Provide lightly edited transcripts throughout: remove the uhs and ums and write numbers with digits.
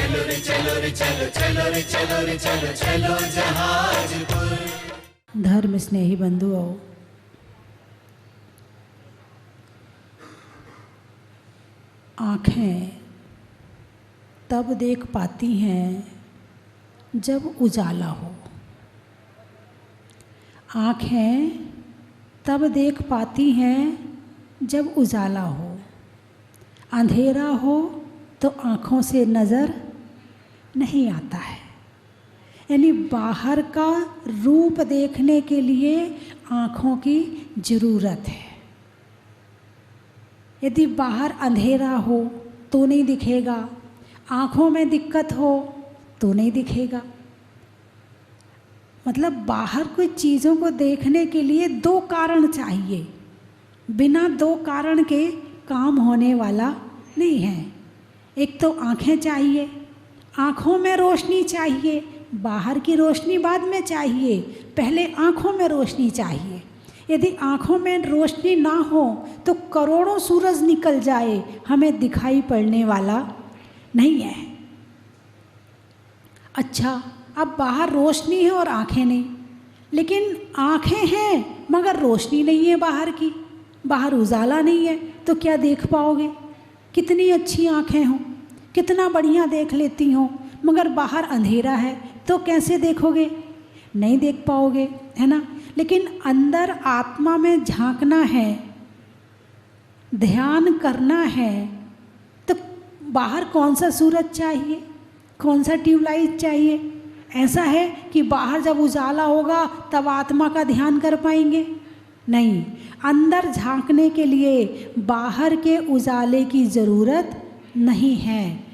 चलो रे चलो रे चलो चलो रे चलो रे चलो चलो जहाजपुर। धर्म स्नेही बंधुओं, आँखें तब देख पाती हैं जब उजाला हो। आँखें तब देख पाती हैं जब उजाला हो। अंधेरा हो तो आँखों से नज़र नहीं आता है। यानी बाहर का रूप देखने के लिए आँखों की ज़रूरत है। यदि बाहर अंधेरा हो तो नहीं दिखेगा, आँखों में दिक्कत हो तो नहीं दिखेगा। मतलब बाहर कुछ चीज़ों को देखने के लिए दो कारण चाहिए, बिना दो कारण के काम होने वाला नहीं है। एक तो आँखें चाहिए, आँखों में रोशनी चाहिए, बाहर की रोशनी बाद में चाहिए, पहले आँखों में रोशनी चाहिए। यदि आँखों में रोशनी ना हो तो करोड़ों सूरज निकल जाए, हमें दिखाई पड़ने वाला नहीं है। अच्छा, अब बाहर रोशनी है और आँखें नहीं, लेकिन आँखें हैं मगर रोशनी नहीं है बाहर की, बाहर उजाला नहीं है, तो क्या देख पाओगे? कितनी अच्छी आँखें हों, कितना बढ़िया देख लेती हों, मगर बाहर अंधेरा है तो कैसे देखोगे? नहीं देख पाओगे, है ना। लेकिन अंदर आत्मा में झांकना है, ध्यान करना है, तो बाहर कौन सा सूरज चाहिए, कौन सा ट्यूबलाइट चाहिए? ऐसा है कि बाहर जब उजाला होगा तब आत्मा का ध्यान कर पाएंगे? नहीं, अंदर झांकने के लिए बाहर के उजाले की ज़रूरत नहीं है।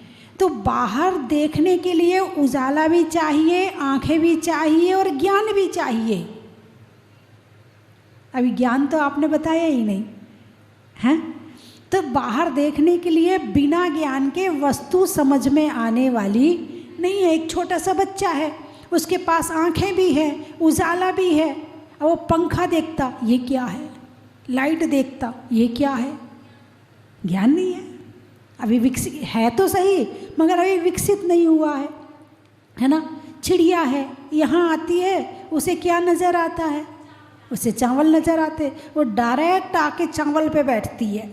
तो बाहर देखने के लिए उजाला भी चाहिए, आँखें भी चाहिए और ज्ञान भी चाहिए। अभी ज्ञान तो आपने बताया ही नहीं है। तो बाहर देखने के लिए बिना ज्ञान के वस्तु समझ में आने वाली नहीं है। एक छोटा सा बच्चा है, उसके पास आँखें भी हैं, उजाला भी है, और वो पंखा देखता, ये क्या है? लाइट देखता, ये क्या है? ज्ञान नहीं है, अभी विकसित है तो सही मगर अभी विकसित नहीं हुआ है ना। चिड़िया है, यहाँ आती है, उसे क्या नज़र आता है? उसे चावल नज़र आते, वो डायरेक्ट आके चावल पे बैठती है,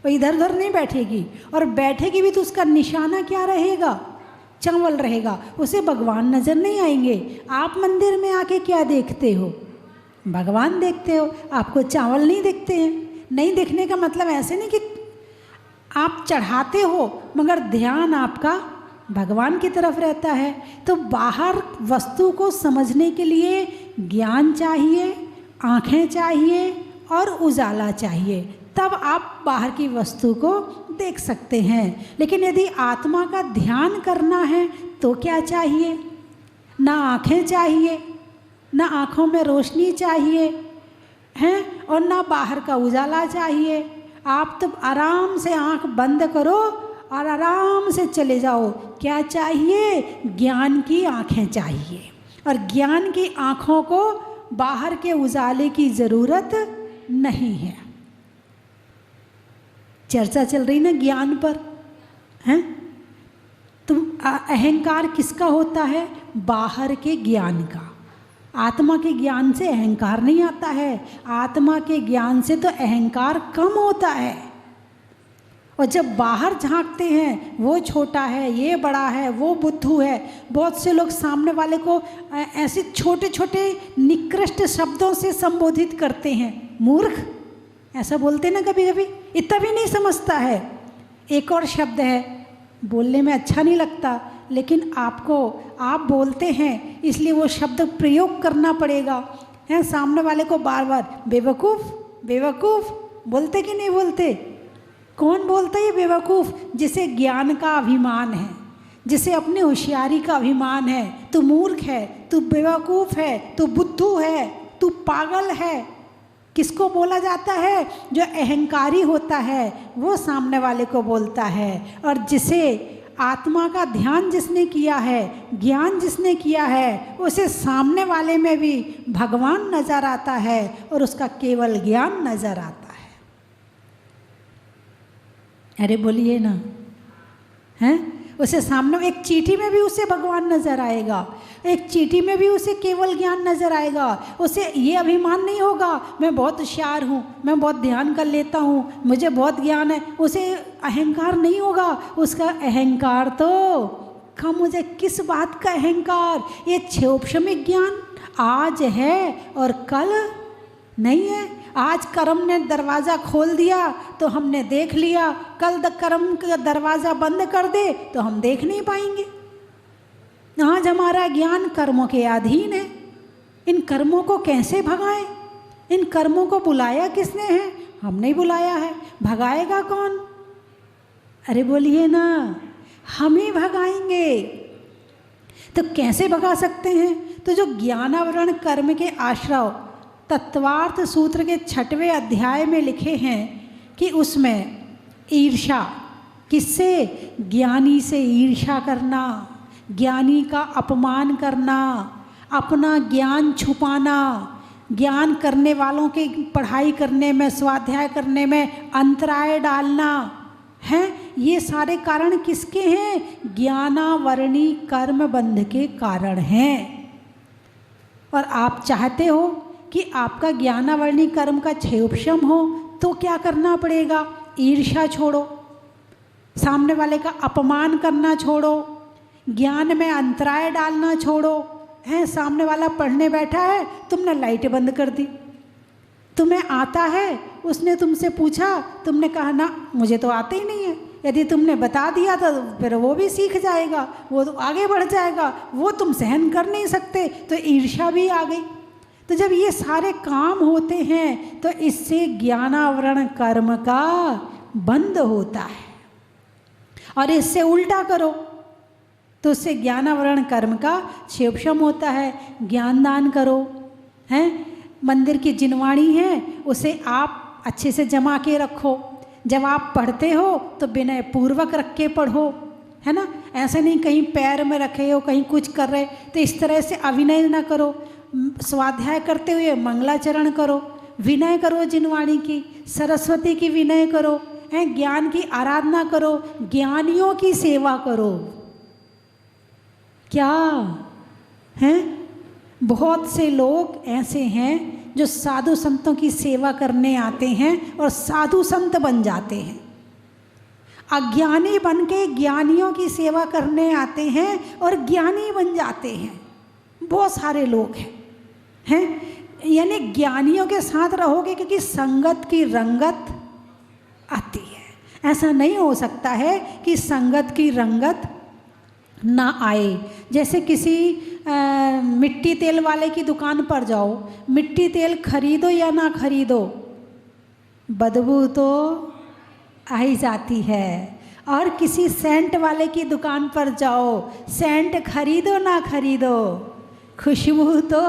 वो इधर उधर नहीं बैठेगी, और बैठेगी भी तो उसका निशाना क्या रहेगा? चावल रहेगा, उसे भगवान नज़र नहीं आएंगे। आप मंदिर में आके क्या देखते हो? भगवान देखते हो, आपको चावल नहीं दिखते हैं। नहीं दिखने का मतलब ऐसे नहीं कि आप चढ़ाते हो मगर ध्यान आपका भगवान की तरफ रहता है। तो बाहर वस्तु को समझने के लिए ज्ञान चाहिए, आँखें चाहिए और उजाला चाहिए, तब आप बाहर की वस्तु को देख सकते हैं। लेकिन यदि आत्मा का ध्यान करना है तो क्या चाहिए? ना आँखें चाहिए, ना आँखों में रोशनी चाहिए हैं, और ना बाहर का उजाला चाहिए। आप तो आराम से आँख बंद करो और आराम से चले जाओ। क्या चाहिए? ज्ञान की आँखें चाहिए, और ज्ञान की आँखों को बाहर के उजाले की ज़रूरत नहीं है। चर्चा चल रही ना ज्ञान पर, हैं? तुम अहंकार किसका होता है? बाहर के ज्ञान का। आत्मा के ज्ञान से अहंकार नहीं आता है, आत्मा के ज्ञान से तो अहंकार कम होता है। और जब बाहर झांकते हैं, वो छोटा है, ये बड़ा है, वो बुद्धू है। बहुत से लोग सामने वाले को ऐसे छोटे छोटे निकृष्ट शब्दों से संबोधित करते हैं, मूर्ख ऐसा बोलते ना कभी कभी, इतना भी नहीं समझता है। एक और शब्द है, बोलने में अच्छा नहीं लगता, लेकिन आप बोलते हैं इसलिए वो शब्द प्रयोग करना पड़ेगा, हैं? सामने वाले को बार बार बेवकूफ़ बेवकूफ़ बोलते कि नहीं बोलते? कौन बोलता है बेवकूफ़? जिसे ज्ञान का अभिमान है, जिसे अपनी होशियारी का अभिमान है। तू मूर्ख है, तू बेवकूफ़ है, तू बुद्धू है, तू पागल है। किसको बोला जाता है? जो अहंकारी होता है वो सामने वाले को बोलता है। और जिसे आत्मा का ध्यान जिसने किया है, ज्ञान जिसने किया है, उसे सामने वाले में भी भगवान नज़र आता है और उसका केवल ज्ञान नज़र आता है। अरे बोलिए ना, हैं? उसे सामने एक चींटी में भी उसे भगवान नजर आएगा, एक चींटी में भी उसे केवल ज्ञान नजर आएगा। उसे ये अभिमान नहीं होगा मैं बहुत होशियार हूँ, मैं बहुत ध्यान कर लेता हूँ, मुझे बहुत ज्ञान है, उसे अहंकार नहीं होगा। उसका अहंकार तो कम, मुझे किस बात का अहंकार, ये क्षोभशमिक ज्ञान आज है और कल नहीं है। आज कर्म ने दरवाज़ा खोल दिया तो हमने देख लिया, कल कर्म का दरवाज़ा बंद कर दे तो हम देख नहीं पाएंगे। आज हमारा ज्ञान कर्मों के अधीन है। इन कर्मों को कैसे भगाएं? इन कर्मों को बुलाया किसने है? हमने बुलाया है। भगाएगा कौन? अरे बोलिए ना, हम ही भगाएंगे। तो कैसे भगा सकते हैं? तो जो ज्ञानावरण कर्म के आश्रव तत्वार्थ सूत्र के 6वें अध्याय में लिखे हैं कि उसमें ईर्ष्या, किससे? ज्ञानी से ईर्ष्या करना, ज्ञानी का अपमान करना, अपना ज्ञान छुपाना, ज्ञान करने वालों की पढ़ाई करने में, स्वाध्याय करने में अंतराय डालना है, ये सारे कारण किसके हैं? ज्ञानावरणी कर्म बंध के कारण हैं। और आप चाहते हो कि आपका ज्ञानावरणी कर्म का क्षयोपशम हो तो क्या करना पड़ेगा? ईर्ष्या छोड़ो, सामने वाले का अपमान करना छोड़ो, ज्ञान में अंतराय डालना छोड़ो। है सामने वाला पढ़ने बैठा है, तुमने लाइट बंद कर दी, तुम्हें आता है, उसने तुमसे पूछा, तुमने कहा ना मुझे तो आते ही नहीं है। यदि तुमने बता दिया तो फिर वो भी सीख जाएगा, वो तो आगे बढ़ जाएगा, वो तुम सहन कर नहीं सकते, तो ईर्ष्या भी आ गई। तो जब ये सारे काम होते हैं तो इससे ज्ञानावरण कर्म का बंद होता है। और इससे उल्टा करो तो उससे ज्ञानावरण कर्म का क्षयोपशम होता है। ज्ञान दान करो, हैं मंदिर की जिनवाणी है उसे आप अच्छे से जमा के रखो। जब आप पढ़ते हो तो विनय पूर्वक रख के पढ़ो, है ना। ऐसे नहीं कहीं पैर में रखे हो, कहीं कुछ कर रहे, तो इस तरह से अविनय ना करो। स्वाध्याय करते हुए मंगलाचरण करो, विनय करो जिनवाणी की, सरस्वती की विनय करो, हैं ज्ञान की आराधना करो, ज्ञानियों की सेवा करो। क्या हैं? बहुत से लोग ऐसे हैं जो साधु संतों की सेवा करने आते हैं और साधु संत बन जाते हैं। अज्ञानी बन के ज्ञानियों की सेवा करने आते हैं और ज्ञानी बन जाते हैं। बहुत सारे लोग हैं यानी ज्ञानियों के साथ रहोगे क्योंकि संगत की रंगत आती है। ऐसा नहीं हो सकता है कि संगत की रंगत ना आए। जैसे किसी मिट्टी तेल वाले की दुकान पर जाओ, मिट्टी तेल खरीदो या ना खरीदो, बदबू तो आ ही जाती है। और किसी सेंट वाले की दुकान पर जाओ, सेंट खरीदो ना खरीदो, खुशबू तो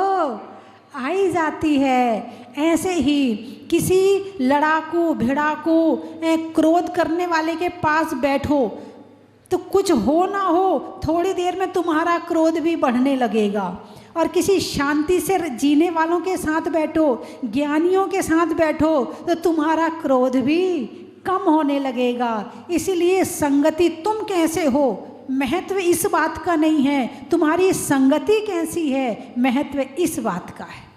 आ ही जाती है। ऐसे ही किसी लड़ाकू भिड़ाकू क्रोध करने वाले के पास बैठो तो कुछ हो ना हो थोड़ी देर में तुम्हारा क्रोध भी बढ़ने लगेगा। और किसी शांति से जीने वालों के साथ बैठो, ज्ञानियों के साथ बैठो तो तुम्हारा क्रोध भी कम होने लगेगा। इसीलिए संगति तुम कैसे हो, महत्व इस बात का नहीं है, तुम्हारी संगति कैसी है, महत्व इस बात का है।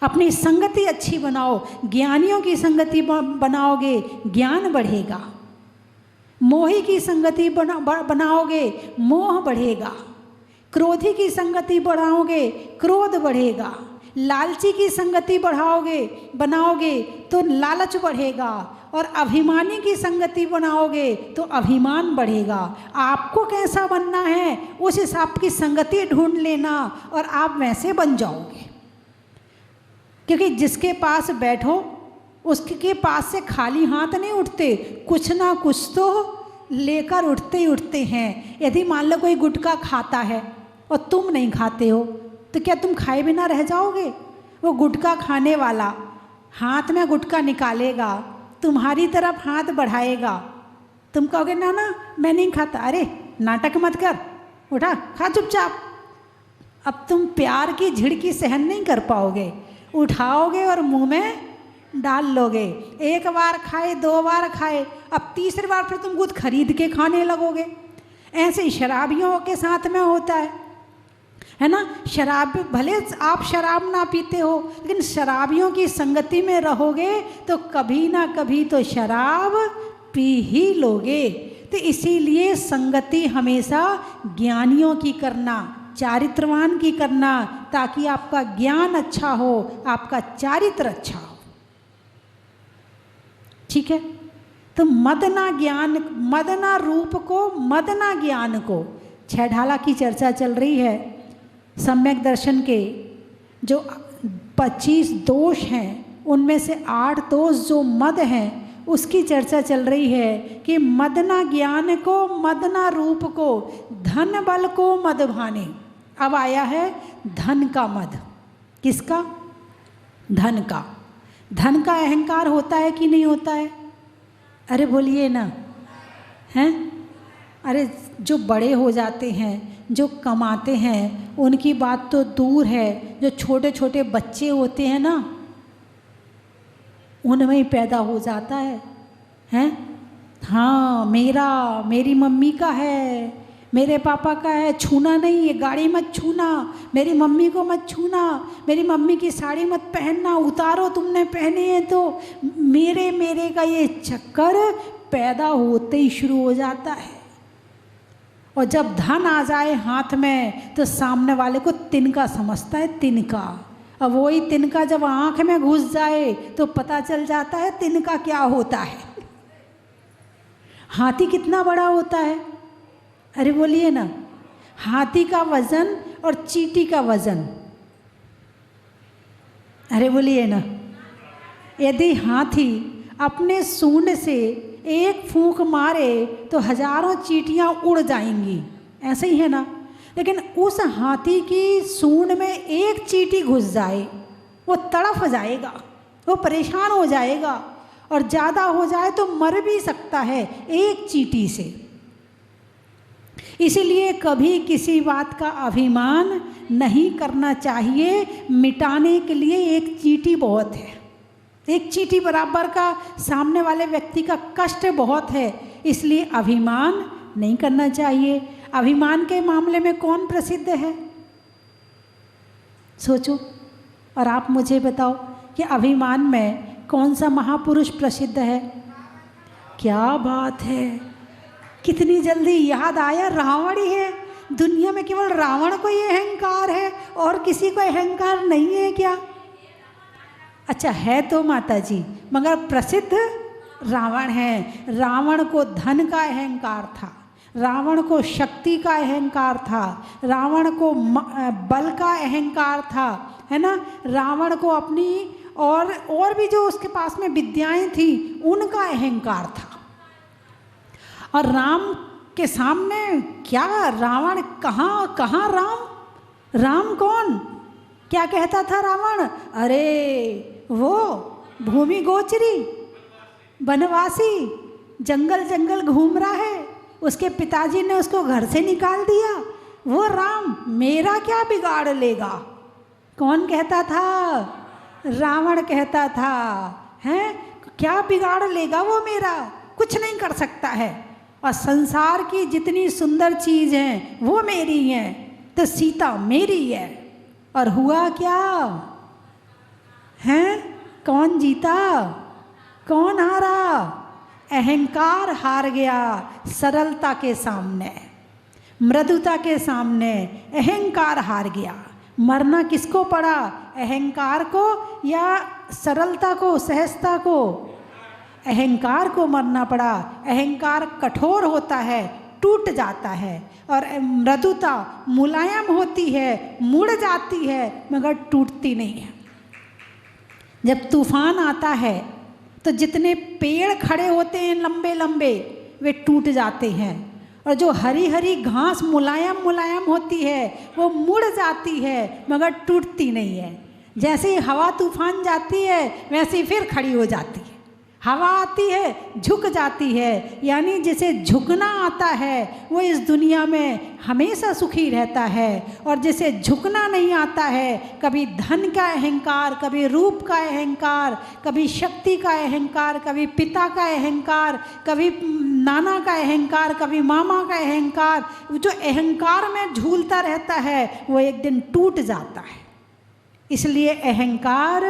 अपनी संगति अच्छी बनाओ, ज्ञानियों की संगति बनाओगे ज्ञान बढ़ेगा, मोही की संगति बनाओगे मोह बढ़ेगा, क्रोधी की संगति बढ़ाओगे क्रोध बढ़ेगा, लालची की संगति बनाओगे तो लालच बढ़ेगा, और अभिमानी की संगति बनाओगे तो अभिमान बढ़ेगा। आपको कैसा बनना है उस हिसाब की संगति ढूंढ लेना और आप वैसे बन जाओगे। क्योंकि जिसके पास बैठो उसके पास से खाली हाथ नहीं उठते, कुछ ना कुछ तो लेकर उठते ही उठते हैं। यदि मान लो कोई गुटखा खाता है और तुम नहीं खाते हो तो क्या तुम खाए बिना रह जाओगे? वो गुटखा खाने वाला हाथ में गुटखा निकालेगा, तुम्हारी तरफ हाथ बढ़ाएगा, तुम कहोगे ना ना मैं नहीं खाता, अरे नाटक मत कर, उठा खा चुपचाप। अब तुम प्यार की झिड़की सहन नहीं कर पाओगे, उठाओगे और मुंह में डाल लोगे। एक बार खाए, 2 बार खाए, अब तीसरी बार फिर तुम खुद खरीद के खाने लगोगे। ऐसे ही शराबियों के साथ में होता है ना। शराब, भले आप शराब ना पीते हो, लेकिन शराबियों की संगति में रहोगे तो कभी ना कभी तो शराब पी ही लोगे। तो इसीलिए संगति हमेशा ज्ञानियों की करना, चारित्रवान की करना, ताकि आपका ज्ञान अच्छा हो, आपका चारित्र अच्छा हो। ठीक है। तो मदना ज्ञान, मदना रूप को, मदना ज्ञान को, 6 ढाला की चर्चा चल रही है। सम्यक दर्शन के जो 25 दोष हैं उनमें से 8 दोष जो मद हैं उसकी चर्चा चल रही है कि मदना ज्ञान को, मदना रूप को, धन बल को मद भाने। अब आया है धन का मद। किसका? धन का। धन का अहंकार होता है कि नहीं होता है? अरे बोलिए ना, हैं? अरे जो बड़े हो जाते हैं, जो कमाते हैं, उनकी बात तो दूर है, जो छोटे छोटे बच्चे होते हैं ना, उनमें ही पैदा हो जाता है, हैं? हाँ, मेरा, मेरी मम्मी का है, मेरे पापा का है, छूना नहीं, ये गाड़ी मत छूना, मेरी मम्मी को मत छूना, मेरी मम्मी की साड़ी मत पहनना, उतारो तुमने पहने हैं तो, मेरे मेरे का ये चक्कर पैदा होते ही शुरू हो जाता है। और जब धन आ जाए हाथ में तो सामने वाले को तिनका समझता है, तिनका। अब वही तिनका जब आँख में घुस जाए तो पता चल जाता है तिनका क्या होता है। हाथी कितना बड़ा होता है? अरे बोलिए ना, हाथी का वजन और चींटी का वजन, अरे बोलिए ना, यदि हाथी अपने सूंड से एक फूंक मारे तो हजारों चींटियां उड़ जाएंगी, ऐसे ही है ना। लेकिन उस हाथी की सूंड में एक चींटी घुस जाए, वो तड़फ जाएगा, वो परेशान हो जाएगा, और ज़्यादा हो जाए तो मर भी सकता है एक चींटी से। इसीलिए कभी किसी बात का अभिमान नहीं करना चाहिए। मिटाने के लिए एक चींटी बहुत है, एक चींटी बराबर का सामने वाले व्यक्ति का कष्ट बहुत है, इसलिए अभिमान नहीं करना चाहिए। अभिमान के मामले में कौन प्रसिद्ध है? सोचो और आप मुझे बताओ कि अभिमान में कौन सा महापुरुष प्रसिद्ध है? क्या बात है, कितनी जल्दी याद आया, रावण ही है। दुनिया में केवल रावण को ये अहंकार है और किसी को अहंकार नहीं है क्या? अच्छा है तो माता जी, मगर प्रसिद्ध रावण है। रावण को धन का अहंकार था, रावण को शक्ति का अहंकार था, रावण को बल का अहंकार था, है ना। रावण को अपनी और भी जो उसके पास में विद्याएं थी उनका अहंकार था। और राम के सामने क्या रावण, कहाँ राम? राम कौन? क्या कहता था रावण? अरे वो भूमि गोचरी, वनवासी, जंगल जंगल घूम रहा है, उसके पिताजी ने उसको घर से निकाल दिया, वो राम मेरा क्या बिगाड़ लेगा? कौन कहता था? रावण कहता था, हैं? क्या बिगाड़ लेगा वो मेरा? कुछ नहीं कर सकता है। और संसार की जितनी सुंदर चीज़ हैं वो मेरी हैं, तो सीता मेरी है। और हुआ क्या है? कौन जीता? कौन हारा? अहंकार हार गया सरलता के सामने, मृदुता के सामने अहंकार हार गया। मरना किसको पड़ा? अहंकार को या सरलता को, सहजता को? अहंकार को मरना पड़ा। अहंकार कठोर होता है, टूट जाता है, और मृदुता मुलायम होती है, मुड़ जाती है, मगर टूटती नहीं है। जब तूफान आता है तो जितने पेड़ खड़े होते हैं लंबे लंबे, वे टूट जाते हैं, और जो हरी हरी घास मुलायम मुलायम होती है वो मुड़ जाती है, मगर टूटती नहीं है। जैसे ही हवा तूफान जाती है वैसे ही फिर खड़ी हो जाती है। हवा आती है झुक जाती है, यानी जिसे झुकना आता है वो इस दुनिया में हमेशा सुखी रहता है, और जिसे झुकना नहीं आता है, कभी धन का अहंकार, कभी रूप का अहंकार, कभी शक्ति का अहंकार, कभी पिता का अहंकार, कभी नाना का अहंकार, कभी मामा का अहंकार, जो अहंकार में झूलता रहता है वो एक दिन टूट जाता है। इसलिए अहंकार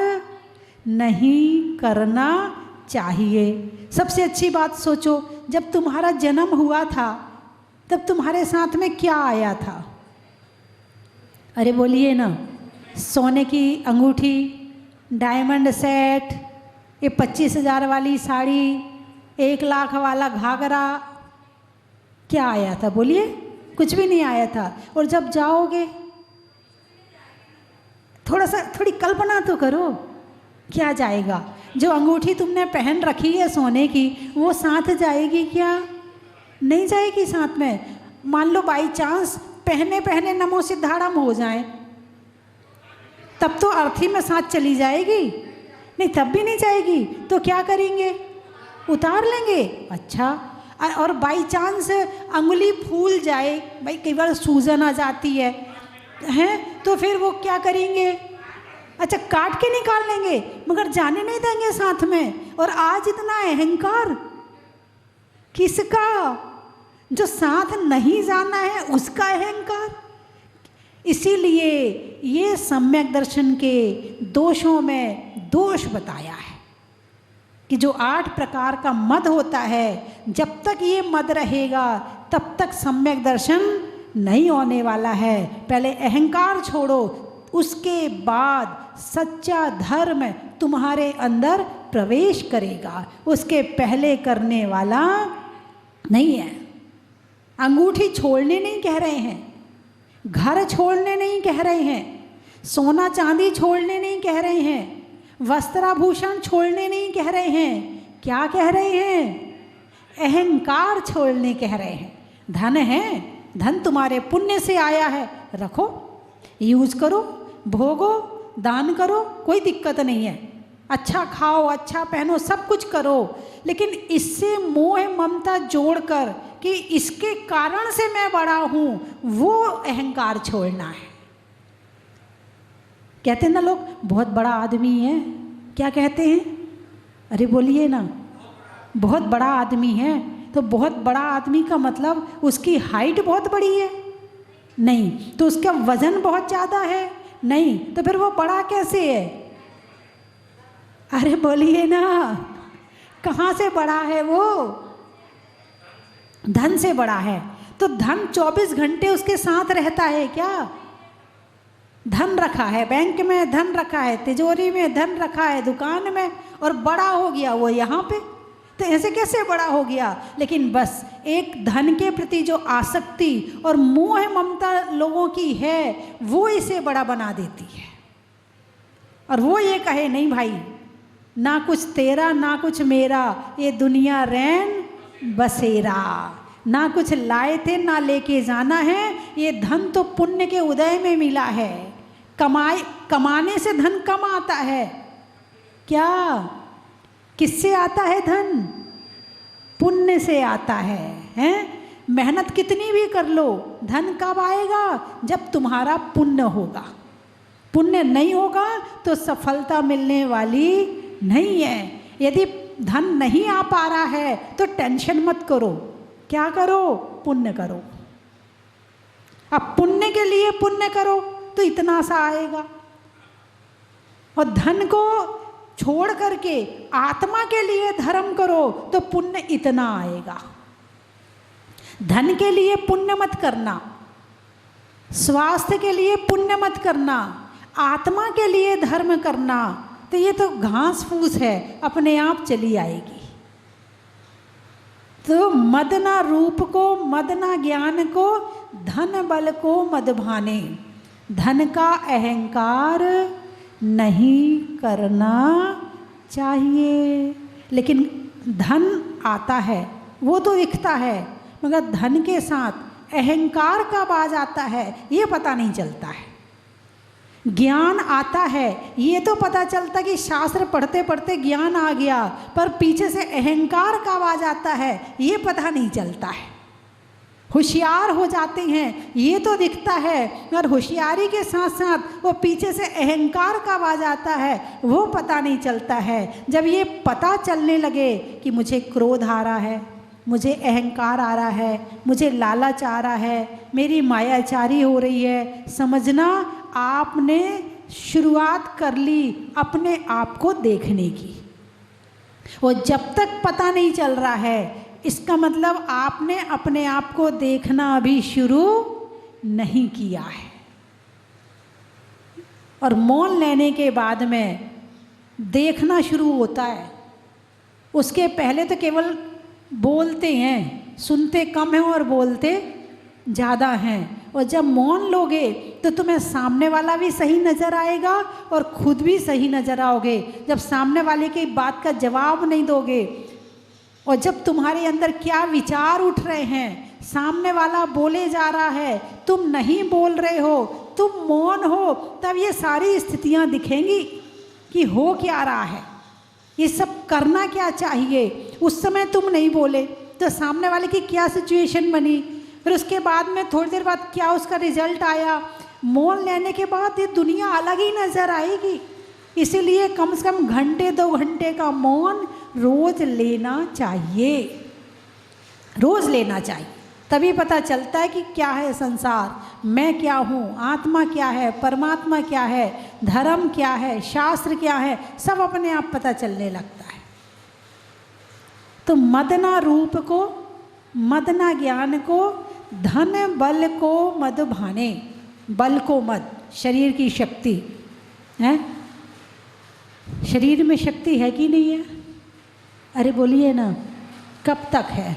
नहीं करना चाहिए। सबसे अच्छी बात सोचो, जब तुम्हारा जन्म हुआ था तब तुम्हारे साथ में क्या आया था? अरे बोलिए ना, सोने की अंगूठी, डायमंड सेट, ये 25,000 वाली साड़ी, 1 लाख वाला घाघरा, क्या आया था? बोलिए, कुछ भी नहीं आया था। और जब जाओगे थोड़ी कल्पना तो करो, क्या जाएगा? जो अंगूठी तुमने पहन रखी है सोने की, वो साथ जाएगी क्या? नहीं जाएगी साथ में। मान लो बाई चांस पहने पहने नमो सिद्धाड़म हो जाए, तब तो अर्थी में साथ चली जाएगी? नहीं, तब भी नहीं जाएगी। तो क्या करेंगे? उतार लेंगे। अच्छा, और बाई चांस अंगुली फूल जाए, भाई कई बार सूजन आ जाती है, हैं, तो फिर वो क्या करेंगे? अच्छा, काट के निकाल लेंगे, मगर जाने नहीं देंगे साथ में। और आज इतना अहंकार किसका? जो साथ नहीं जाना है उसका अहंकार। इसीलिए ये सम्यक दर्शन के दोषों में दोष बताया है कि जो 8 प्रकार का मद होता है, जब तक ये मद रहेगा तब तक सम्यक दर्शन नहीं होने वाला है। पहले अहंकार छोड़ो, उसके बाद सच्चा धर्म तुम्हारे अंदर प्रवेश करेगा। उसके पहले करने वाला नहीं है। अंगूठी छोड़ने नहीं कह रहे हैं, घर छोड़ने नहीं कह रहे हैं, सोना चांदी छोड़ने नहीं कह रहे हैं, वस्त्राभूषण छोड़ने नहीं कह रहे हैं। क्या कह रहे हैं? अहंकार छोड़ने कह रहे हैं। धन है, धन तुम्हारे पुण्य से आया है, रखो, यूज करो, भोगो, दान करो, कोई दिक्कत नहीं है। अच्छा खाओ, अच्छा पहनो, सब कुछ करो, लेकिन इससे मोह ममता जोड़कर कि इसके कारण से मैं बड़ा हूँ, वो अहंकार छोड़ना है। कहते हैं ना लोग, बहुत बड़ा आदमी है, क्या कहते हैं? अरे बोलिए ना, बहुत बड़ा आदमी है, तो बहुत बड़ा आदमी का मतलब उसकी हाइट बहुत बड़ी है? नहीं। तो उसका वजन बहुत ज़्यादा है? नहीं। तो फिर वो बड़ा कैसे है? अरे बोलिए ना, कहाँ से बड़ा है वो? धन से बड़ा है। तो धन 24 घंटे उसके साथ रहता है क्या? धन रखा है बैंक में, धन रखा है तिजोरी में, धन रखा है दुकान में, और बड़ा हो गया वो यहाँ पे। तो ऐसे कैसे बड़ा हो गया? लेकिन बस एक धन के प्रति जो आसक्ति और मोह ममता लोगों की है, वो इसे बड़ा बना देती है। और वो ये कहे, नहीं भाई, ना कुछ तेरा ना कुछ मेरा, ये दुनिया रैन बसेरा, ना कुछ लाए थे ना लेके जाना है, ये धन तो पुण्य के उदय में मिला है। कमाने से धन कम आता है क्या? किससे आता है धन? पुण्य से आता है, हैं? मेहनत कितनी भी कर लो, धन कब आएगा? जब तुम्हारा पुण्य होगा। पुण्य नहीं होगा तो सफलता मिलने वाली नहीं है। यदि धन नहीं आ पा रहा है तो टेंशन मत करो, क्या करो? पुण्य करो। अब पुण्य के लिए पुण्य करो तो इतना सा आएगा, और धन को छोड़ करके आत्मा के लिए धर्म करो तो पुण्य इतना आएगा। धन के लिए पुण्य मत करना, स्वास्थ्य के लिए पुण्य मत करना, आत्मा के लिए धर्म करना, तो ये तो घास फूस है, अपने आप चली आएगी। तो मद ना रूप को, मद ना ज्ञान को, धन बल को मद भाने। धन का अहंकार नहीं करना चाहिए। लेकिन धन आता है, वो तो दिखता है, मगर धन के साथ अहंकार कब आ जाता है ये पता नहीं चलता है। ज्ञान आता है, ये तो पता चलता कि शास्त्र पढ़ते पढ़ते ज्ञान आ गया, पर पीछे से अहंकार का आवाज आता है, ये पता नहीं चलता है। होशियार हो जाते हैं ये तो दिखता है, और होशियारी के साथ साथ वो पीछे से अहंकार का आवाज आता है, वो पता नहीं चलता है। जब ये पता चलने लगे कि मुझे क्रोध आ रहा है, मुझे अहंकार आ रहा है, मुझे लालच आ रहा है, मेरी मायाचारी हो रही है, समझना आपने शुरुआत कर ली अपने आप को देखने की। और जब तक पता नहीं चल रहा है, इसका मतलब आपने अपने आप को देखना अभी शुरू नहीं किया है। और मौन लेने के बाद में देखना शुरू होता है। उसके पहले तो केवल बोलते हैं, सुनते कम हैं और बोलते ज़्यादा हैं। और जब मौन लोगे तो तुम्हें सामने वाला भी सही नज़र आएगा और खुद भी सही नज़र आओगे। जब सामने वाले की बात का जवाब नहीं दोगे, और जब तुम्हारे अंदर क्या विचार उठ रहे हैं, सामने वाला बोले जा रहा है, तुम नहीं बोल रहे हो, तुम मौन हो, तब ये सारी स्थितियां दिखेंगी कि हो क्या रहा है, ये सब करना क्या चाहिए। उस समय तुम नहीं बोले तो सामने वाले की क्या सिचुएशन बनी, फिर उसके बाद में थोड़ी देर बाद क्या उसका रिजल्ट आया। मौन लेने के बाद ये दुनिया अलग ही नज़र आएगी। इसीलिए कम से कम घंटे 2 घंटे का मौन रोज लेना चाहिए, रोज लेना चाहिए। तभी पता चलता है कि क्या है संसार, मैं क्या हूँ, आत्मा क्या है, परमात्मा क्या है, धर्म क्या है, शास्त्र क्या है, सब अपने आप पता चलने लगता है। तो मदना रूप को, मदना ज्ञान को, धन बल को मद भाने, बल को मद, शरीर की शक्ति है। शरीर में शक्ति है कि नहीं है? अरे बोलिए ना, कब तक है?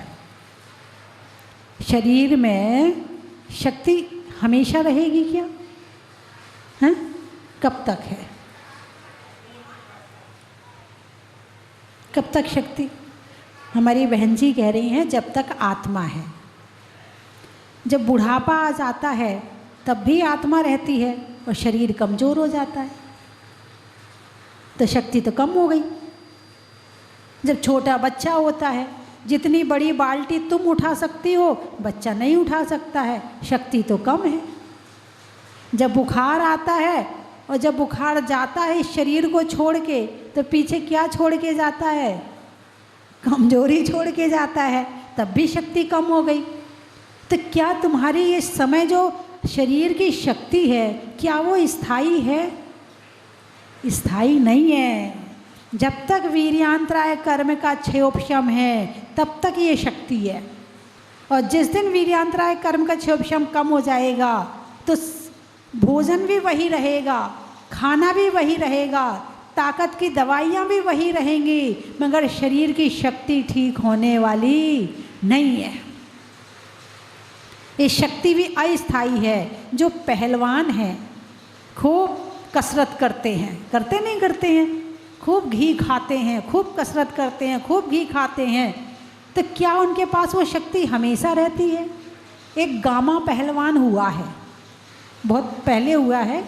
शरीर में शक्ति हमेशा रहेगी क्या? हैं? कब तक है? कब तक शक्ति? हमारी बहन जी कह रही हैं जब तक आत्मा है। जब बुढ़ापा आ जाता है तब भी आत्मा रहती है और शरीर कमज़ोर हो जाता है, तो शक्ति तो कम हो गई। जब छोटा बच्चा होता है, जितनी बड़ी बाल्टी तुम उठा सकती हो बच्चा नहीं उठा सकता है, शक्ति तो कम है। जब बुखार आता है और जब बुखार जाता है इस शरीर को छोड़ के, तो पीछे क्या छोड़ के जाता है? कमजोरी छोड़ के जाता है, तब भी शक्ति कम हो गई। तो क्या तुम्हारी ये समय जो शरीर की शक्ति है, क्या वो स्थायी है? स्थायी नहीं है। जब तक वीर्यांतराय कर्म का क्षयोपशम है तब तक ये शक्ति है, और जिस दिन वीर्यांतराय कर्म का क्षयोपशम कम हो जाएगा तो भोजन भी वही रहेगा, खाना भी वही रहेगा, ताकत की दवाइयाँ भी वही रहेंगी, मगर शरीर की शक्ति ठीक होने वाली नहीं है। ये शक्ति भी अस्थायी है। जो पहलवान हैं खूब कसरत करते हैं, करते नहीं करते हैं, खूब घी खाते हैं, खूब कसरत करते हैं, खूब घी खाते हैं, तो क्या उनके पास वो शक्ति हमेशा रहती है? एक गामा पहलवान हुआ है, बहुत पहले हुआ है,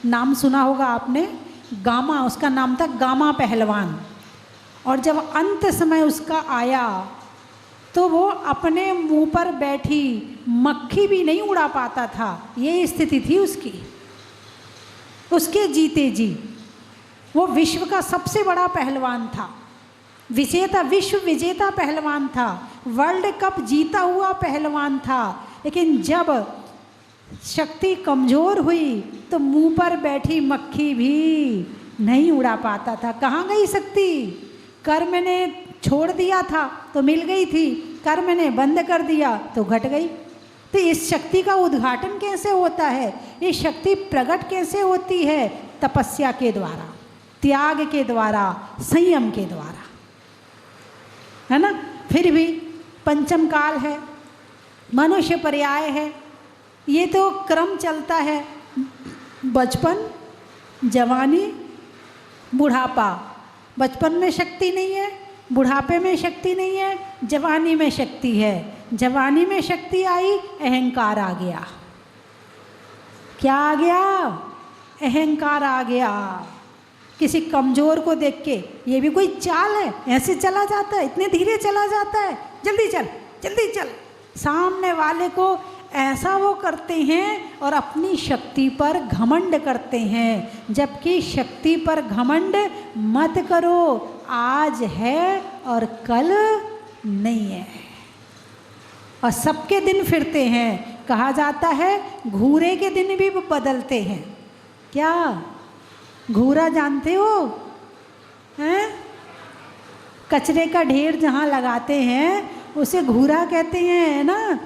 नाम सुना होगा आपने, गामा, उसका नाम था गामा पहलवान। और जब अंत समय उसका आया तो वो अपने मुंह पर बैठी मक्खी भी नहीं उड़ा पाता था, ये स्थिति थी उसकी। उसके जीते जी वो विश्व का सबसे बड़ा पहलवान था, विजेता, विश्व विजेता पहलवान था, वर्ल्ड कप जीता हुआ पहलवान था। लेकिन जब शक्ति कमज़ोर हुई तो मुंह पर बैठी मक्खी भी नहीं उड़ा पाता था। कहाँ गई शक्ति? कर्म ने छोड़ दिया था तो मिल गई थी, कर्म ने बंद कर दिया तो घट गई। तो इस शक्ति का उद्घाटन कैसे होता है? ये शक्ति प्रकट कैसे होती है? तपस्या के द्वारा, त्याग के द्वारा, संयम के द्वारा, है ना। फिर भी पंचम काल है, मनुष्य पर्याय है, ये तो क्रम चलता है, बचपन, जवानी, बुढ़ापा। बचपन में शक्ति नहीं है, बुढ़ापे में शक्ति नहीं है, जवानी में शक्ति है। जवानी में शक्ति आई, अहंकार आ गया। क्या आ गया? अहंकार आ गया। किसी कमज़ोर को देख के, ये भी कोई चाल है, ऐसे चला जाता है, इतने धीरे चला जाता है, जल्दी चल जल्दी चल। सामने वाले को ऐसा वो करते हैं और अपनी शक्ति पर घमंड करते हैं, जबकि शक्ति पर घमंड मत करो। आज है और कल नहीं है, और सबके दिन फिरते हैं। कहा जाता है घूरे के दिन भी बदलते हैं। क्या घूरा जानते हो? हैं? कचरे का ढेर जहाँ लगाते हैं उसे घूरा कहते हैं, है ना।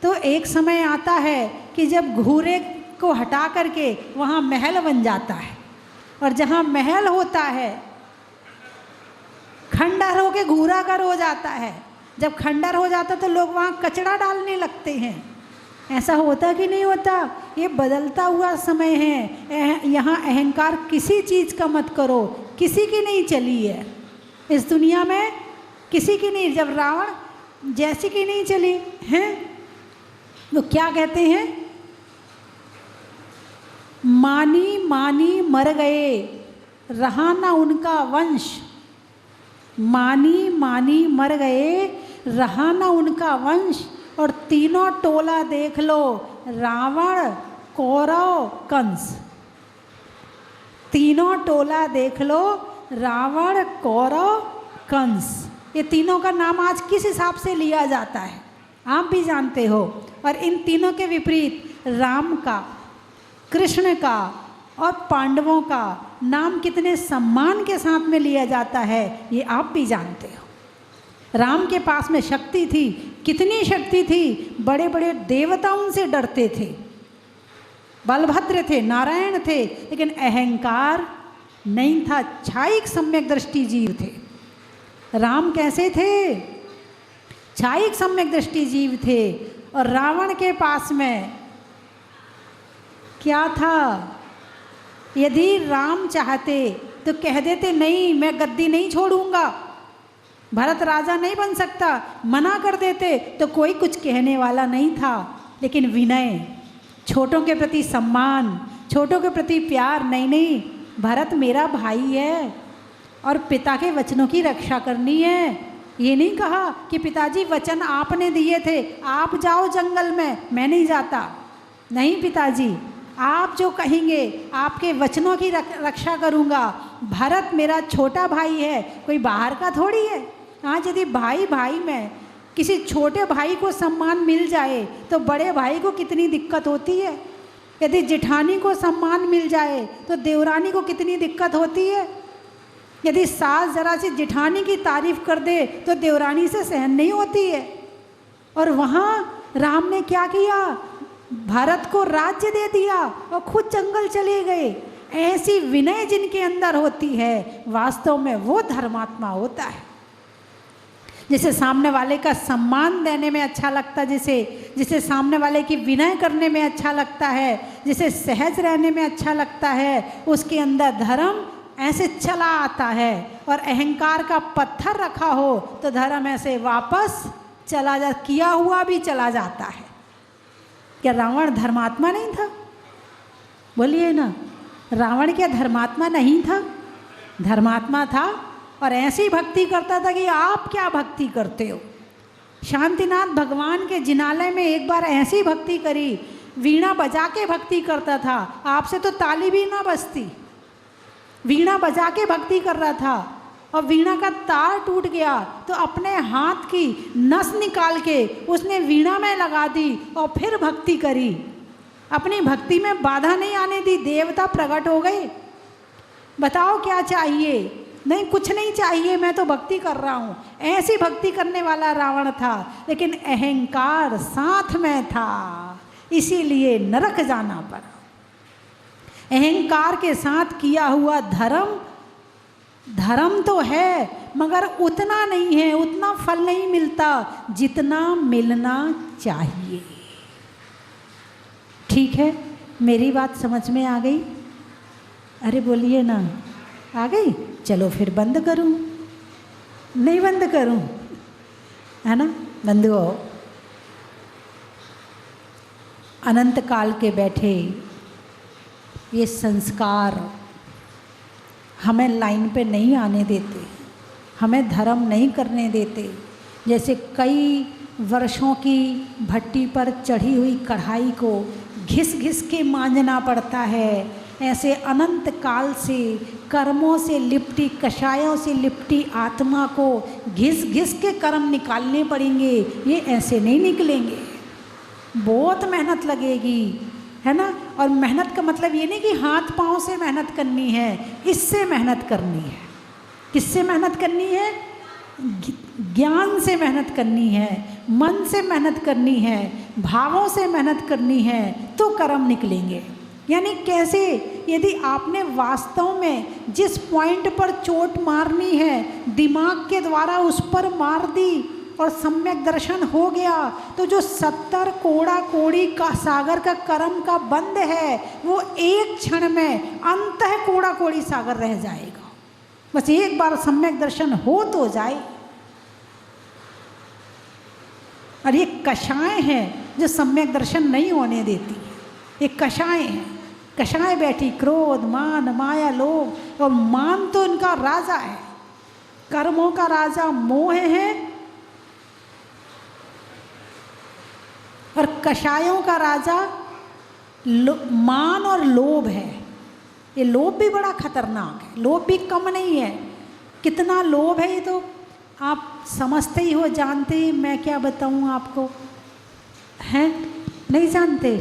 तो एक समय आता है कि जब घूरे को हटा करके वहाँ महल बन जाता है, और जहाँ महल होता है खंडर होके घूरा घर हो जाता है। जब खंडर हो जाता तो लोग वहाँ कचरा डालने लगते हैं। ऐसा होता कि नहीं होता? ये बदलता हुआ समय है। यहाँ अहंकार किसी चीज़ का मत करो, किसी की नहीं चली है इस दुनिया में, किसी की नहीं। जब रावण जैसी की नहीं चली हैं, तो क्या कहते हैं? मानी मानी मर गए, रहा ना उनका वंश। मानी मानी मर गए, रहा ना उनका वंश। और तीनों टोला देख लो, रावण, कौरव, कंस। तीनों टोला देख लो, रावण, कौरव, कंस। ये तीनों का नाम आज किस हिसाब से लिया जाता है आप भी जानते हो। और इन तीनों के विपरीत राम का, कृष्ण का और पांडवों का नाम कितने सम्मान के साथ में लिया जाता है, ये आप भी जानते हो। राम के पास में शक्ति थी, कितनी शक्ति थी, बड़े बड़े देवता उनसे डरते थे, बलभद्र थे, नारायण थे, लेकिन अहंकार नहीं था। छायिक सम्यक दृष्टि जीव थे। राम कैसे थे? छायिक सम्यक दृष्टि जीव थे। और रावण के पास में क्या था? यदि राम चाहते तो कह देते नहीं, मैं गद्दी नहीं छोड़ूंगा, भरत राजा नहीं बन सकता, मना कर देते तो कोई कुछ कहने वाला नहीं था। लेकिन विनय, छोटों के प्रति सम्मान, छोटों के प्रति प्यार, नहीं नहीं, भरत मेरा भाई है और पिता के वचनों की रक्षा करनी है। ये नहीं कहा कि पिताजी वचन आपने दिए थे, आप जाओ जंगल में, मैं नहीं जाता। नहीं पिताजी, आप जो कहेंगे आपके वचनों की रक्षा करूँगा। भरत मेरा छोटा भाई है, कोई बाहर का थोड़ी है। आज यदि भाई भाई में किसी छोटे भाई को सम्मान मिल जाए तो बड़े भाई को कितनी दिक्कत होती है। यदि जेठानी को सम्मान मिल जाए तो देवरानी को कितनी दिक्कत होती है। यदि सास जरा सी जेठानी की तारीफ कर दे तो देवरानी से सहन नहीं होती है। और वहाँ राम ने क्या किया? भारत को राज्य दे दिया और खुद जंगल चले गए। ऐसी विनय जिनके अंदर होती है, वास्तव में वो धर्मात्मा होता है। जिसे सामने वाले का सम्मान देने में अच्छा लगता, जिसे सामने वाले की विनय करने में अच्छा लगता है, जिसे सहज रहने में अच्छा लगता है, उसके अंदर धर्म ऐसे चला आता है। और अहंकार का पत्थर रखा हो तो धर्म ऐसे वापस चला जा, किया हुआ भी चला जाता है। क्या रावण धर्मात्मा नहीं था? बोलिए ना, रावण क्या धर्मात्मा नहीं था? धर्मात्मा था, और ऐसी भक्ति करता था कि आप क्या भक्ति करते हो। शांतिनाथ भगवान के जिनालय में एक बार ऐसी भक्ति करी, वीणा बजा के भक्ति करता था। आपसे तो ताली भी ना बजती, वीणा बजा के भक्ति कर रहा था। और वीणा का तार टूट गया तो अपने हाथ की नस निकाल के उसने वीणा में लगा दी और फिर भक्ति करी। अपनी भक्ति में बाधा नहीं आने दी, देवता प्रकट हो गए। बताओ क्या चाहिए? नहीं, कुछ नहीं चाहिए, मैं तो भक्ति कर रहा हूँ। ऐसी भक्ति करने वाला रावण था, लेकिन अहंकार साथ में था, इसीलिए नरक जाना पड़ा। अहंकार के साथ किया हुआ धर्म, धर्म तो है मगर उतना नहीं है, उतना फल नहीं मिलता जितना मिलना चाहिए। ठीक है, मेरी बात समझ में आ गई? अरे बोलिए ना, आ गई? चलो फिर बंद करूं? नहीं बंद करूं, है ना? बंद हो। अनंत काल के बैठे ये संस्कार हमें लाइन पे नहीं आने देते, हमें धर्म नहीं करने देते। जैसे कई वर्षों की भट्टी पर चढ़ी हुई कढ़ाई को घिस घिस के मांजना पड़ता है, ऐसे अनंत काल से कर्मों से लिपटी, कषायों से लिपटी आत्मा को घिस घिस के कर्म निकालने पड़ेंगे। ये ऐसे नहीं निकलेंगे, बहुत मेहनत लगेगी, है ना। और मेहनत का मतलब ये नहीं कि हाथ पाँव से मेहनत करनी है, इससे मेहनत करनी है। किससे मेहनत करनी है? ज्ञान से मेहनत करनी है, मन से मेहनत करनी है, भावों से मेहनत करनी है, तो कर्म निकलेंगे। यानी कैसे? यदि आपने वास्तव में जिस पॉइंट पर चोट मारनी है दिमाग के द्वारा उस पर मार दी और सम्यक दर्शन हो गया, तो जो 70 कोड़ा कोड़ी का सागर का कर्म का बंध है वो एक क्षण में अंतः कोड़ा कोड़ी सागर रह जाएगा। बस एक बार सम्यक दर्शन हो तो जाए। और ये कषाय हैं जो सम्यक दर्शन नहीं होने देती है। ये कषाय हैं, कषाय बैठी क्रोध, मान, माया, लोभ। और मान तो इनका राजा है, कर्मों का राजा मोह है, और कषायों का राजा मान और लोभ है। ये लोभ भी बड़ा खतरनाक है, लोभ भी कम नहीं है। कितना लोभ है ये तो आप समझते ही हो, जानते ही, मैं क्या बताऊँ आपको, हैं? नहीं जानते?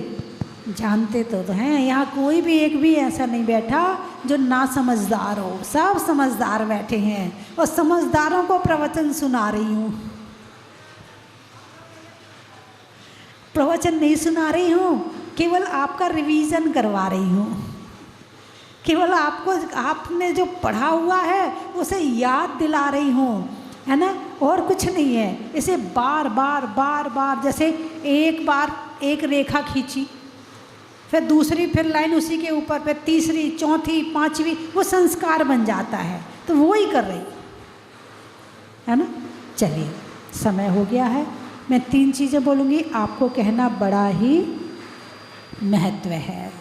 जानते तो हैं। यहाँ कोई भी एक भी ऐसा नहीं बैठा जो ना समझदार हो, सब समझदार बैठे हैं और समझदारों को प्रवचन सुना रही हूँ। प्रवचन नहीं सुना रही हूँ, केवल आपका रिवीजन करवा रही हूँ। केवल आपको आपने जो पढ़ा हुआ है उसे याद दिला रही हूँ, है ना, और कुछ नहीं है। इसे बार बार बार बार, जैसे एक बार एक रेखा खींची, फिर दूसरी, फिर लाइन उसी के ऊपर, फिर तीसरी, चौथी, पांचवी, वो संस्कार बन जाता है। तो वो ही कर रही है ना। चलिए, समय हो गया है। मैं 3 चीज़ें बोलूँगी, आपको कहना बड़ा ही महत्व है।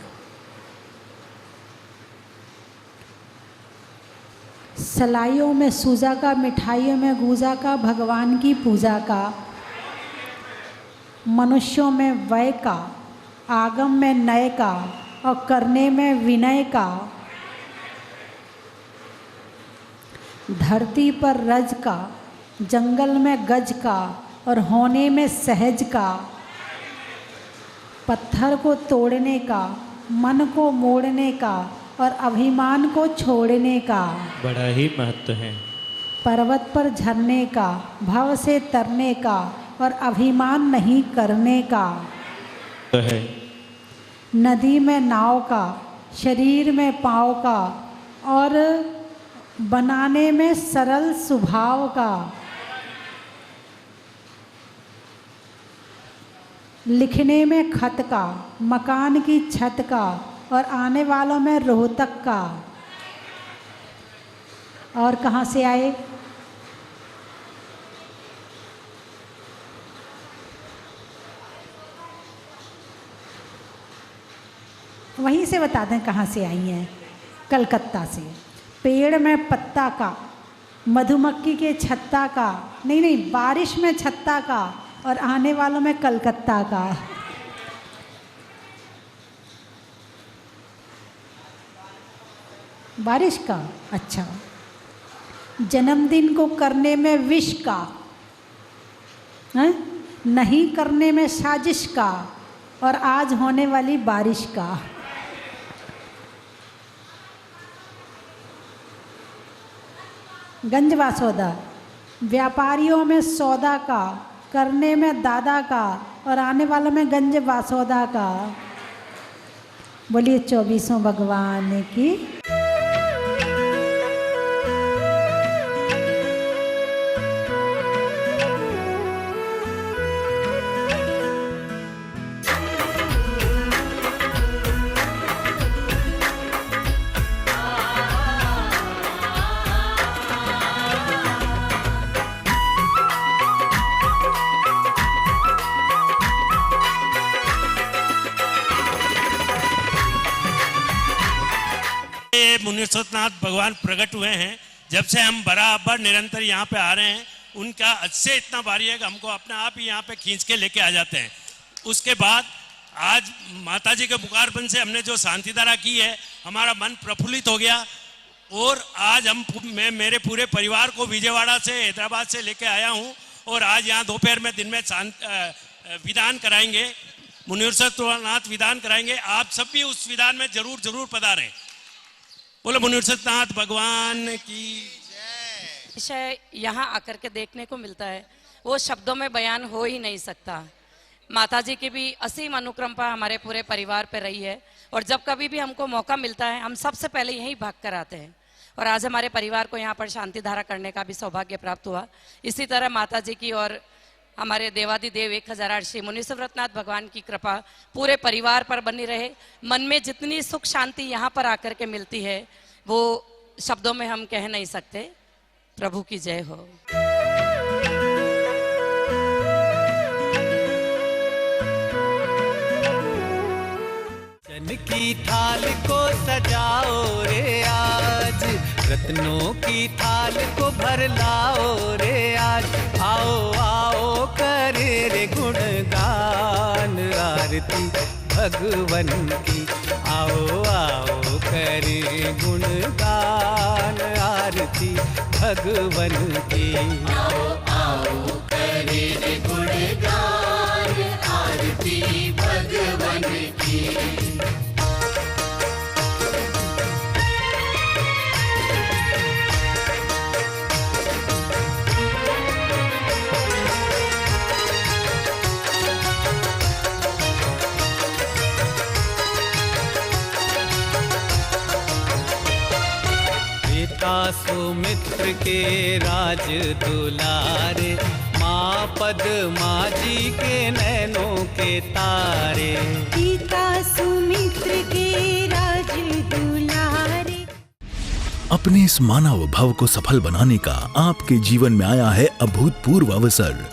सलाइयों में सूजा का, मिठाइयों में गूंजा का, भगवान की पूजा का, मनुष्यों में वय का, आगम में नय का, और करने में विनय का, धरती पर रज का, जंगल में गज का, और होने में सहज का, पत्थर को तोड़ने का, मन को मोड़ने का, और अभिमान को छोड़ने का। बड़ा ही महत्व है। पर्वत पर झरने का, भव से तरने का, और अभिमान नहीं करने का। तो है नदी में नाव का, शरीर में पाँव का, और बनाने में सरल स्वभाव का। लिखने में खत का, मकान की छत का, और आने वालों में रोहतक का। और कहाँ से आए? वहीं से बता दें कहाँ से आई हैं। कलकत्ता से। पेड़ में पत्ता का, मधुमक्खी के छत्ता का, नहीं नहीं, बारिश में छत्ता का, और आने वालों में कलकत्ता का। बारिश का, अच्छा। जन्मदिन को करने में विष का, है? नहीं करने में साजिश का, और आज होने वाली बारिश का। गंजवा सौदा, व्यापारियों में सौदा का, करने में दादा का, और आने वालों में गंजवा सौदा का। बोलिए 24 भगवान की। ये मुनीश्वरनाथ भगवान प्रकट हुए हैं, जब से हम बराबर निरंतर यहाँ पे आ रहे हैं, उनका अच्छे इतना भारी है कि हमको अपने आप ही यहाँ पे खींच के लेके आ जाते हैं। उसके बाद आज माता जी के मुखारबंद से हमने जो शांति धारा की है, हमारा मन प्रफुल्लित हो गया। और आज मैं मेरे पूरे परिवार को विजयवाड़ा से, हैदराबाद से लेके आया हूँ और आज यहाँ दोपहर में दिन में विधान कराएंगे, मुनीश्वरनाथ विधान कराएंगे। आप सब भी उस विधान में जरूर जरूर पधारें। बोलो मुनीश्वरनाथ भगवान की विषय यहाँ आकर के देखने को मिलता है, वो शब्दों में बयान हो ही नहीं सकता। माता जी की भी असीम अनुकंपा हमारे पूरे परिवार पे रही है और जब कभी भी हमको मौका मिलता है हम सबसे पहले यहीं भाग कर आते हैं। और आज हमारे परिवार को यहाँ पर शांति धारा करने का भी सौभाग्य प्राप्त हुआ। इसी तरह माता जी की और हमारे देवादिदेव 1008 श्री मुनीश्वरनाथ भगवान की कृपा पूरे परिवार पर बनी रहे। मन में जितनी सुख शांति यहाँ पर आकर के मिलती है वो शब्दों में हम कह नहीं सकते। प्रभु की जय हो। चन की थाल को सजाओ रे आज, रत्नों की थाल को भर लाओ रे आज। आओ आओ करे रे गुणगान आरती भगवन की। आओ आओ करे गुणगान आरती भगवन की। आओ आओ करे रे गुणगान आरती भगवन की। सुमित्र के राज दुलारे, माँ पद्मा जी के नैनों के तारे। पिता सुमित्र के राज दुलारे। अपने इस मानव भव को सफल बनाने का आपके जीवन में आया है अभूतपूर्व अवसर।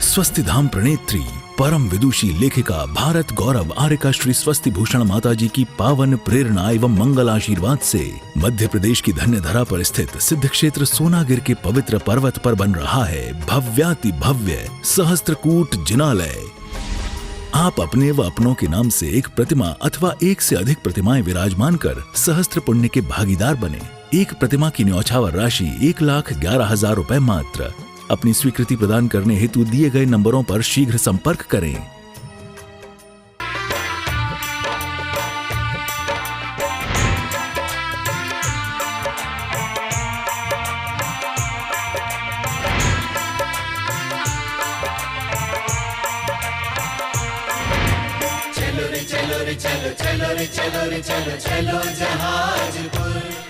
स्वस्ति धाम प्रणेत्री परम विदुषी लेखिका भारत गौरव आर्यका श्री स्वस्ति भूषण माता जी की पावन प्रेरणा एवं मंगल आशीर्वाद से मध्य प्रदेश की धन्य धरा पर स्थित सिद्ध क्षेत्र सोनागिर के पवित्र पर्वत पर बन रहा है भव्याति भव्य सहस्त्रकूट जिनालय। आप अपने व अपनों के नाम से एक प्रतिमा अथवा एक से अधिक प्रतिमाएं विराजमान कर सहस्त्र पुण्य के भागीदार बने। एक प्रतिमा की न्यौछावर राशि 1,11,000 रुपए मात्र। अपनी स्वीकृति प्रदान करने हेतु दिए गए नंबरों पर शीघ्र संपर्क करें। चलो रे चलो रे चलो चलो रे चलो रे चलो चलो जहाजपुर।